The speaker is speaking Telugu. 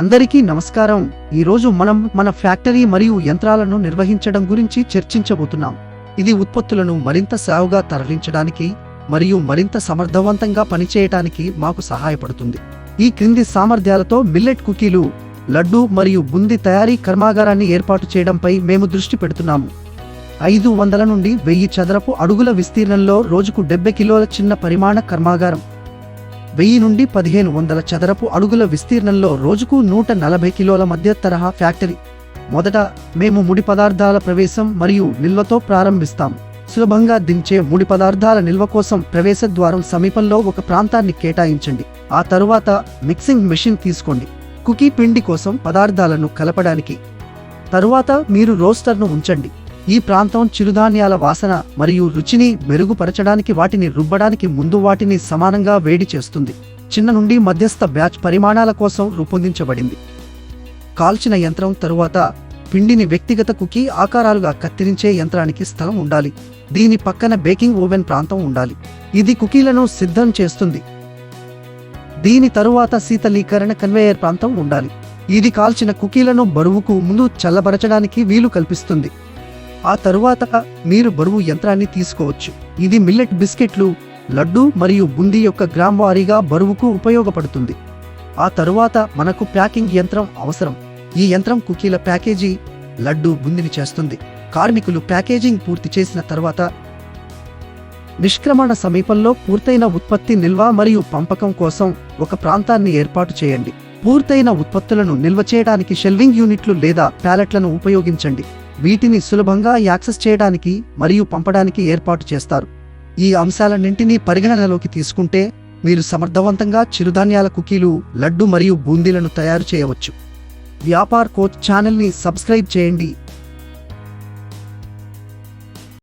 అందరికీ నమస్కారం. ఈరోజు మనం మన ఫ్యాక్టరీ మరియు యంత్రాలను నిర్వహించడం గురించి చర్చించబోతున్నాం. ఇది ఉత్పత్తులను మరింత సాగుగా తరలించడానికి మరియు మరింత సమర్థవంతంగా పనిచేయడానికి మాకు సహాయపడుతుంది. ఈ క్రింది సామర్థ్యాలతో మిల్లెట్ కుకీలు, లడ్డు మరియు బూందీ తయారీ కర్మాగారాన్ని ఏర్పాటు చేయడంపై మేము దృష్టి పెడుతున్నాము. 500 నుండి 1000 చదరపు అడుగుల విస్తీర్ణంలో రోజుకు 70 కిలోల చిన్న పరిమాణ కర్మాగారం, 1000 నుండి 1500 చదరపు అడుగుల విస్తీర్ణంలో రోజుకు 140 కిలోల మధ్య తరహా ఫ్యాక్టరీ. మొదట మేము ముడి పదార్థాల ప్రవేశం మరియు నిల్వతో ప్రారంభిస్తాం. సులభంగా దించే ముడి పదార్థాల నిల్వ కోసం ప్రవేశ ద్వారం సమీపంలో ఒక ప్రాంతాన్ని కేటాయించండి. ఆ తరువాత మిక్సింగ్ మెషిన్ తీసుకోండి. కుకీ పిండి కోసం పదార్థాలను కలపడానికి. తరువాత మీరు రోస్టర్ను ఉంచండి. ఈ ప్రాంతం చిరుధాన్యాల వాసన మరియు రుచిని మెరుగుపరచడానికి వాటిని రుబ్బడానికి ముందు వాటిని సమానంగా వేడి చేస్తుంది. చిన్న నుండి మధ్యస్థ బ్యాచ్ పరిమాణాల కోసం రూపొందించబడింది. కాల్చిన యంత్రం తరువాత పిండిని వ్యక్తిగత కుకీ ఆకారాలుగా కత్తిరించే యంత్రానికి స్థలం ఉండాలి. దీని పక్కన బేకింగ్ ఓవెన్ ప్రాంతం ఉండాలి. ఇది కుకీలను సిద్ధం చేస్తుంది. దీని తరువాత శీతలీకరణ కన్వేయర్ ప్రాంతం ఉండాలి. ఇది కాల్చిన కుకీలను బరువుకు ముందు చల్లబరచడానికి వీలు కల్పిస్తుంది. ఆ తరువాత మీరు బరువు యంత్రాన్ని తీసుకోవచ్చు. ఇది మిల్లెట్ బిస్కెట్లు, లడ్డు మరియు బూందీ యొక్క గ్రామ్ వారీగా బరువుకు ఉపయోగపడుతుంది. ఆ తరువాత మనకు ప్యాకింగ్ యంత్రం అవసరం. ఈ యంత్రం కుకీల ప్యాకేజీ, లడ్డు, బూందీని చేస్తుంది. కార్మికులు ప్యాకేజింగ్ పూర్తి చేసిన తర్వాత నిష్క్రమణ సమీపంలో పూర్తయిన ఉత్పత్తి నిల్వ మరియు పంపకం కోసం ఒక ప్రాంతాన్ని ఏర్పాటు చేయండి. పూర్తయిన ఉత్పత్తులను నిల్వ చేయడానికి షెల్వింగ్ యూనిట్లు లేదా ప్యాలెట్లను ఉపయోగించండి. వీటిని సులభంగా యాక్సెస్ చేయడానికి మరియు పంపడానికి ఏర్పాటు చేస్తారు. ఈ అంశాలన్నింటినీ పరిగణనలోకి తీసుకుంటే మీరు సమర్థవంతంగా చిరుధాన్యాల కుకీలు, లడ్డు మరియు బూందీలను తయారు చేయవచ్చు. వ్యాపార్ కోచ్ ఛానల్ని సబ్స్క్రైబ్ చేయండి.